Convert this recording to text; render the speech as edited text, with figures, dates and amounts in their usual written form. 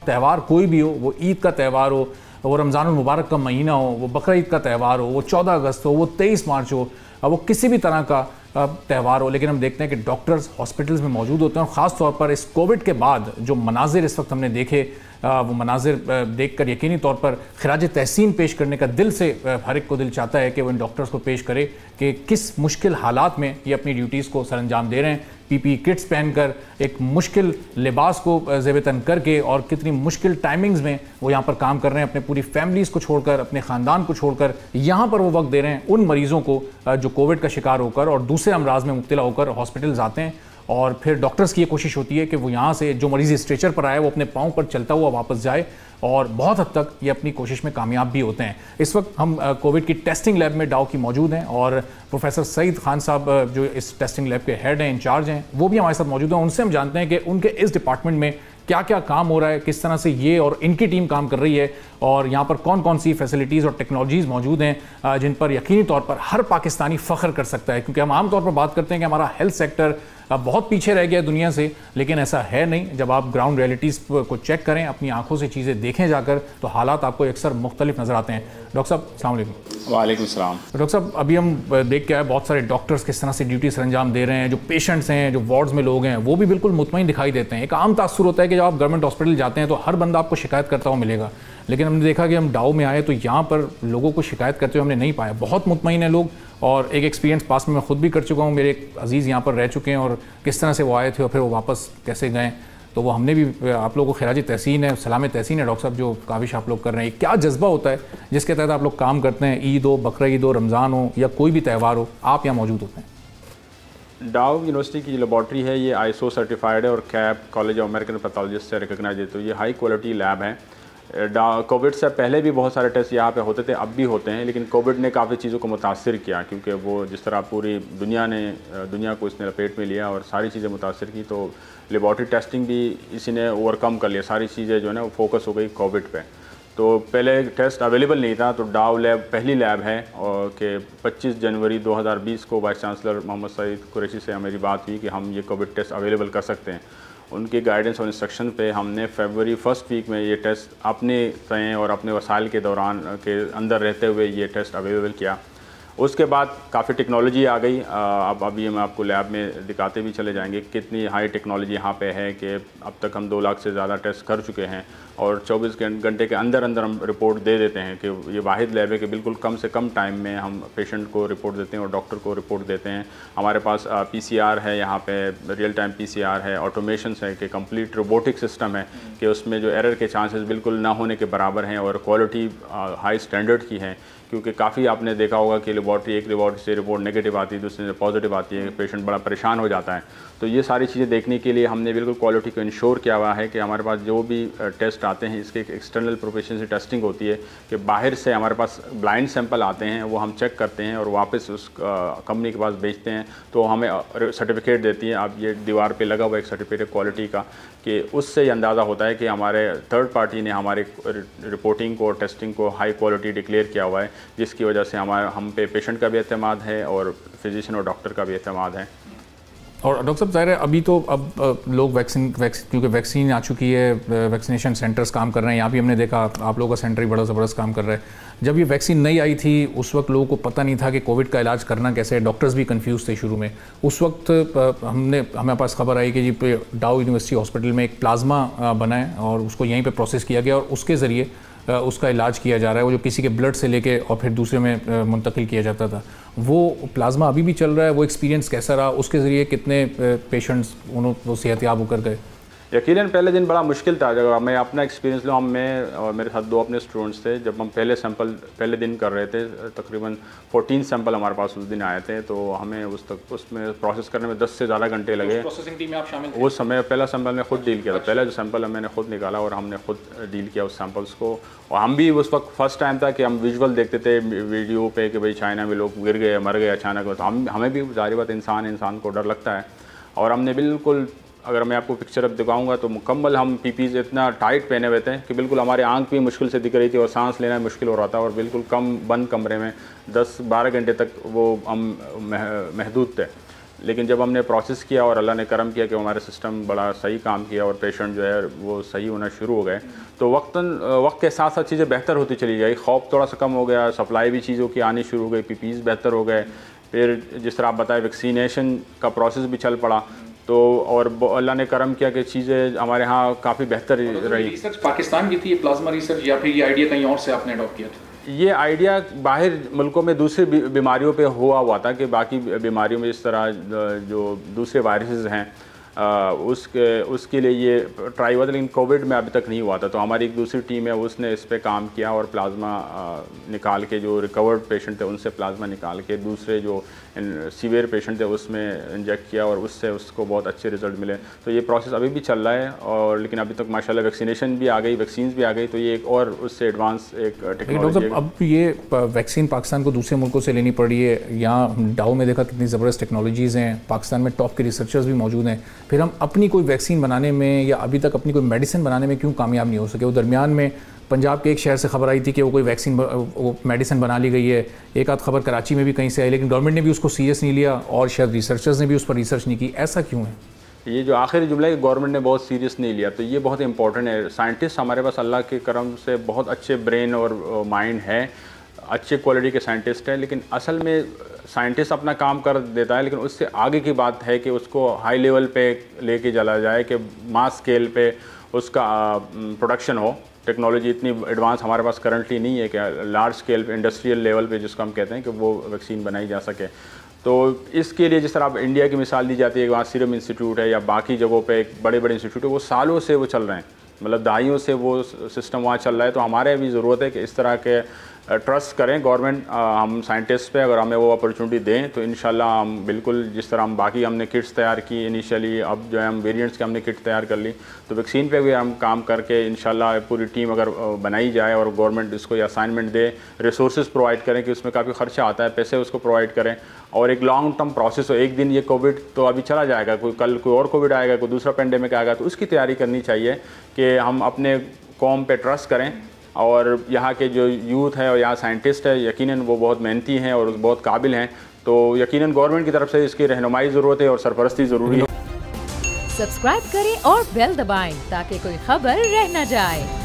त्यौहार कोई भी हो, वो ईद का त्यौहार हो, वो रमज़ानुल मुबारक का महीना हो, वो बकरा ईद का त्यौहार हो, वो 14 अगस्त हो, वो 23 मार्च हो, वो किसी भी तरह का त्यौहार हो, लेकिन हम देखते हैं कि डॉक्टर्स हॉस्पिटल्स में मौजूद होते हैं। और ख़ास तौर पर इस कोविड के बाद जो मनाजिर इस वक्त हमने देखे, वो मनाजिर देखकर यकीनी तौर पर खिराज तहसीन पेश करने का दिल से हर एक को दिल चाहता है कि वो इन डॉक्टर्स को पेश करे कि किस मुश्किल हालात में ये अपनी ड्यूटीज़ को सर अंजाम दे रहे हैं, पीपीई किट्स पहनकर, एक मुश्किल लिबास को ज़ेब-ए-तन करके, और कितनी मुश्किल टाइमिंग्स में वो यहाँ पर काम कर रहे हैं, अपने पूरी फैमिलीज़ को छोड़कर, अपने ख़ानदान को छोड़कर यहाँ पर वो वक्त दे रहे हैं उन मरीज़ों को जो कोविड का शिकार होकर और दूसरे अमराज में मुब्तला होकर हॉस्पिटल्स आते हैं। और फिर डॉक्टर्स की ये कोशिश होती है कि वो यहाँ से जो मरीज़ स्ट्रेचर पर आए वो अपने पाँव पर चलता हुआ वापस जाए, और बहुत हद तक ये अपनी कोशिश में कामयाब भी होते हैं। इस वक्त हम कोविड की टेस्टिंग लैब में डाउ की मौजूद हैं, और प्रोफेसर सईद खान साहब जो इस टेस्टिंग लैब के हेड हैं, इंचार्ज हैं, वो भी हमारे साथ मौजूद हैं। उनसे हम जानते हैं कि उनके इस डिपार्टमेंट में क्या क्या काम हो रहा है, किस तरह से ये और इनकी टीम काम कर रही है, और यहाँ पर कौन कौन सी फैसिलिटीज़ और टेक्नोलॉजीज़ मौजूद हैं जिन पर यकीनी तौर पर हर पाकिस्तानी फ़ख्र कर सकता है। क्योंकि हम आम तौर पर बात करते हैं कि हमारा हेल्थ सेक्टर बहुत पीछे रह गया दुनिया से, लेकिन ऐसा है नहीं। जब आप ग्राउंड रियलिटीज़ को चेक करें, अपनी आंखों से चीज़ें देखें जाकर, तो हालात आपको अक्सर मुख्तलिफ नज़र आते हैं। डॉक्टर साहब अस्सलाम वालेकुम। वालेकुम सलाम। डॉक्टर साहब, अभी हम देख के आए बहुत सारे डॉक्टर्स किस तरह से ड्यूटी सर अंजाम दे रहे हैं, जो पेशेंट्स हैं, जो वार्ड्स में लोग हैं, वो भी बिल्कुल मुतमईन दिखाई देते हैं। एक आम तासुर होता है कि जब आप गवर्नमेंट हॉस्पिटल जाते हैं तो हर बंदा आपको शिकायत करता हुआ मिलेगा, लेकिन हमने देखा कि हम डाउ में आए तो यहाँ पर लोगों को शिकायत करते हुए हमने नहीं पाया। बहुत मुतमईन है लोग, और एक एक्सपीरियंस पास में मैं खुद भी कर चुका हूँ। मेरे एक अजीज़ यहाँ पर रह चुके हैं, और किस तरह से वो आए थे और फिर वो वापस कैसे गए, तो वो हमने भी आप लोगों को खिराज तहसीन है, सलाम तहसीन है डॉक्टर साहब, जो काविश आप लोग कर रहे हैं। क्या जज्बा होता है जिसके तहत आप लोग काम करते हैं? ईद हो, बकरा ईद हो, रमज़ान हो, या कोई भी त्यौहार हो, आप यहाँ मौजूद होते हैं? डाउ यूनिवर्सिटी की जो लेबॉर्ट्री है ये ISO सर्टिफाइड है और cap college of American pathologist से रिकग्नाइज है, तो ये हाई क्वालिटी लैब है। कोविड से पहले भी बहुत सारे टेस्ट यहाँ पे होते थे, अब भी होते हैं, लेकिन कोविड ने काफ़ी चीज़ों को मुतासिर किया, क्योंकि वो जिस तरह पूरी दुनिया को इसने लपेट में लिया और सारी चीज़ें मुतासिर की, तो लेबॉर्ट्री टेस्टिंग भी इसी ने ओवरकम कर लिया। सारी चीज़ें जो है ना वो फोकस हो गई कोविड पे। तो पहले टेस्ट अवेलेबल नहीं था, तो डाउ लैब पहली लैब है, और कि 25 जनवरी 2020 को वाइस चांसलर मोहम्मद सईद कुरैशी से मेरी बात हुई कि हम ये कोविड टेस्ट अवेलेबल कर सकते हैं। उनके गाइडेंस और इंस्ट्रक्शन पे हमने फरवरी फर्स्ट वीक में ये टेस्ट अपने तय और अपने वसाइल के दौरान के अंदर रहते हुए ये टेस्ट अवेलेबल किया। उसके बाद काफ़ी टेक्नोलॉजी आ गई। अब अभी हम आपको लैब में दिखाते भी चले जाएंगे कितनी हाई टेक्नोलॉजी यहाँ पे है, कि अब तक हम 2 लाख से ज़्यादा टेस्ट कर चुके हैं, और 24 घंटे के अंदर अंदर हम रिपोर्ट दे देते हैं। कि ये वाहिद लैब है कि बिल्कुल कम से कम टाइम में हम पेशेंट को रिपोर्ट देते हैं और डॉक्टर को रिपोर्ट देते हैं। हमारे पास PCR है, यहाँ पे रियल टाइम PCR है, ऑटोमेशन है, कि कंप्लीट रोबोटिक सिस्टम है, कि उसमें जो एरर के चांसेस बिल्कुल ना होने के बराबर हैं, और क्वालिटी हाई स्टैंडर्ड की है। क्योंकि काफ़ी आपने देखा होगा कि एक लेबॉर्ट्री से रिपोर्ट नेगेटिव आती है, दूसरे से पॉजिटिव आती है, पेशेंट बड़ा परेशान हो जाता है। तो ये सारी चीज़ें देखने के लिए हमने बिल्कुल क्वालिटी को इंश्योर किया हुआ है कि हमारे पास जो भी टेस्ट आते हैं इसके एक एक्सटर्नल प्रोफेशनल टेस्टिंग होती है, कि बाहर से हमारे पास ब्लाइंड सैंपल आते हैं, वो हम चेक करते हैं और वापस उस कंपनी के पास भेजते हैं, तो हमें सर्टिफिकेट देती है। अब ये दीवार पे लगा हुआ एक सर्टिफिकेट क्वालिटी का, कि उससे अंदाज़ा होता है कि हमारे थर्ड पार्टी ने हमारे रिपोर्टिंग को, टेस्टिंग को हाई क्वालिटी डिक्लेयर किया हुआ है, जिसकी वजह से हम पे पेशेंट का भी एतमाद है और फिजिशियन और डॉक्टर का भी एतमाद है। और डॉक्टर साहब, ज़ाहिर है अभी तो अब लोग क्योंकि वैक्सीन आ चुकी है, वैक्सीनेशन सेंटर्स काम कर रहे हैं। यहाँ भी हमने देखा आप लोगों का सेंटर ही बड़ा ज़बरदस्त काम कर रहा है। जब ये वैक्सीन नहीं आई थी उस वक्त लोगों को पता नहीं था कि कोविड का इलाज करना कैसे है, डॉक्टर्स भी कंफ्यूज थे शुरू में। उस वक्त हमें पास खबर आई कि जी डाउ यूनिवर्सिटी हॉस्पिटल में एक प्लाज्मा बना है, और उसको यहीं पर प्रोसेस किया गया, और उसके ज़रिए उसका इलाज किया जा रहा है। वो जो किसी के ब्लड से लेके और फिर दूसरे में मुंतकिल किया जाता था, वो प्लाज्मा अभी भी चल रहा है। वो एक्सपीरियंस कैसा रहा? उसके ज़रिए कितने पेशेंट्स वो सेहतयाब होकर गए? यकीनन पहले दिन बड़ा मुश्किल था। जब मैं अपना एक्सपीरियंस लूँ, मैं और मेरे साथ 2 अपने स्टूडेंट्स थे, जब हम पहले दिन कर रहे थे, तकरीबन 14 सैंपल हमारे पास उस दिन आए थे, तो हमें उसमें प्रोसेस करने में 10 से ज़्यादा घंटे लगे। प्रोसेसिंग टीम में आप शामिल थे? उस समय पहला सैंपल मैं खुद डील किया था। पहला जो सैंपल है मैंने खुद निकाला और हमने खुद डील किया उस सैंपल्स को। और हम भी उस वक्त फर्स्ट टाइम था कि हम विजुअल देखते थे वीडियो पे कि भाई चाइना में लोग गिर गए, मर गए अचानक, तो हमें भी जाहिर बात इंसान को डर लगता है। और हमने बिल्कुल, अगर मैं आपको पिक्चर अब दिखाऊंगा तो मुकम्मल हम पीपीज़ इतना टाइट पहने हुए थे कि बिल्कुल हमारी आंख भी मुश्किल से दिख रही थी और सांस लेना मुश्किल हो रहा था, और बिल्कुल बंद कमरे में 10-12 घंटे तक वो हम महदूद थे। लेकिन जब हमने प्रोसेस किया और अल्लाह ने करम किया कि हमारा सिस्टम बड़ा सही काम किया और पेशेंट जो है वो सही होना शुरू हो गए, तो वक्त के साथ साथ चीज़ें बेहतर होती चली गई। खौफ थोड़ा सा कम हो गया, सप्लाई भी चीज़ों की आनी शुरू हो गई, पीपीज़ बेहतर हो गए। फिर जिस तरह आप बताएं वैक्सीनेशन का प्रोसेस भी चल पड़ा, तो और अल्लाह ने करम किया कि चीज़ें हमारे यहाँ काफ़ी बेहतर रही। रिसर्च पाकिस्तान की थी ये प्लाज्मा रिसर्च, या फिर ये आइडिया कहीं और से आपने अडॉप्ट किया था? ये आइडिया बाहर मुल्कों में दूसरी बीमारियों पे हुआ था कि बाकी बीमारियों में इस तरह जो दूसरे वायरसेस हैं उसके लिए ये ट्राई हुआ था, लेकिन कोविड में अभी तक नहीं हुआ था। तो हमारी एक दूसरी टीम है उसने इस पे काम किया और प्लाज्मा निकाल के जो रिकवर्ड पेशेंट थे उनसे प्लाज्मा निकाल के दूसरे जो सीवियर पेशेंट थे उसमें इंजेक्ट किया और उससे उसको बहुत अच्छे रिजल्ट मिले। तो ये प्रोसेस अभी भी चल रहा है, और लेकिन अभी तक माशाल्लाह वैक्सीनेशन भी आ गई, वैक्सीन्स भी आ गई, तो ये एक और उससे एडवांस एक टेक्नोलॉजी। अब ये वैक्सीन पाकिस्तान को दूसरे मुल्कों से लेनी पड़ रही है। यहाँ डाउ में देखा कितनी ज़बरदस्त टेक्नोलॉजीज़ हैं, पाकिस्तान में टॉप के रिसर्चर्स भी मौजूद हैं, फिर हम अपनी कोई वैक्सीन बनाने में या अभी तक अपनी कोई मेडिसिन बनाने में क्यों कामयाब नहीं हो सके? वो दरमियान में पंजाब के एक शहर से खबर आई थी कि वो कोई वैक्सीन वो मेडिसिन बना ली गई है, एक आध खबर कराची में भी कहीं से आई, लेकिन गवर्नमेंट ने भी उसको सीरियस नहीं लिया और शायद रिसर्चर्स ने भी उस पर रिसर्च नहीं की। ऐसा क्यों है? ये जो आखिरी जुमला है गवर्नमेंट ने बहुत सीरियस नहीं लिया, तो ये बहुत इंपॉर्टेंट है। साइंटिस्ट हमारे पास अल्लाह के करम से बहुत अच्छे ब्रेन और माइंड है, अच्छे क्वालिटी के साइंटिस्ट हैं, लेकिन असल में साइंटिस्ट अपना काम कर देता है, लेकिन उससे आगे की बात है कि उसको हाई लेवल पे लेके चला जाए कि मास स्केल पे उसका प्रोडक्शन हो। टेक्नोलॉजी इतनी एडवांस हमारे पास करंटली नहीं है कि लार्ज स्केल पे इंडस्ट्रियल लेवल पे जिसको हम कहते हैं कि वो वैक्सीन बनाई जा सके। तो इसके लिए जिस तरह आप इंडिया की मिसाल दी जाती है कि वहाँ सीरम इंस्टीट्यूट है या बाकी जगहों पे एक बड़े बड़े इंस्टीट्यूट है, वो सालों से वो चल रहे हैं, मतलब दहाइयों से वो सिस्टम वहाँ चल रहा है। तो हमारे भी ज़रूरत है कि इस तरह के ट्रस्ट करें गवर्नमेंट हम साइंटिस्ट पे, अगर हमें वो अपॉर्चुनिटी दें तो इंशाल्लाह हम बिल्कुल जिस तरह हम बाकी हमने किट्स तैयार की इनिशियली, अब जो है हम वेरिएंट्स की हमने किट तैयार कर ली, तो वैक्सीन पे भी हम काम करके इंशाल्लाह पूरी टीम अगर बनाई जाए और गवर्नमेंट इसको असाइनमेंट दे, रिसोर्सेज प्रोवाइड करें कि उसमें काफ़ी खर्चा आता है, पैसे उसको प्रोवाइड करें और एक लॉन्ग टर्म प्रोसेस हो। एक दिन ये कोविड तो अभी चला जाएगा, कोई कल कोई और कोविड आएगा, कोई दूसरा पेंडेमिक आएगा, तो उसकी तैयारी करनी चाहिए कि हम अपने कौम पे ट्रस्ट करें। और यहाँ के जो यूथ है और यहाँ साइंटिस्ट है यकीनन वो बहुत मेहनती हैं और बहुत काबिल हैं, तो यकीनन गवर्नमेंट की तरफ से इसकी रहनुमाई ज़रूरत है और सरपरस्ती ज़रूरी है। सब्सक्राइब करें और बेल दबाएं ताकि कोई खबर रह न जाए।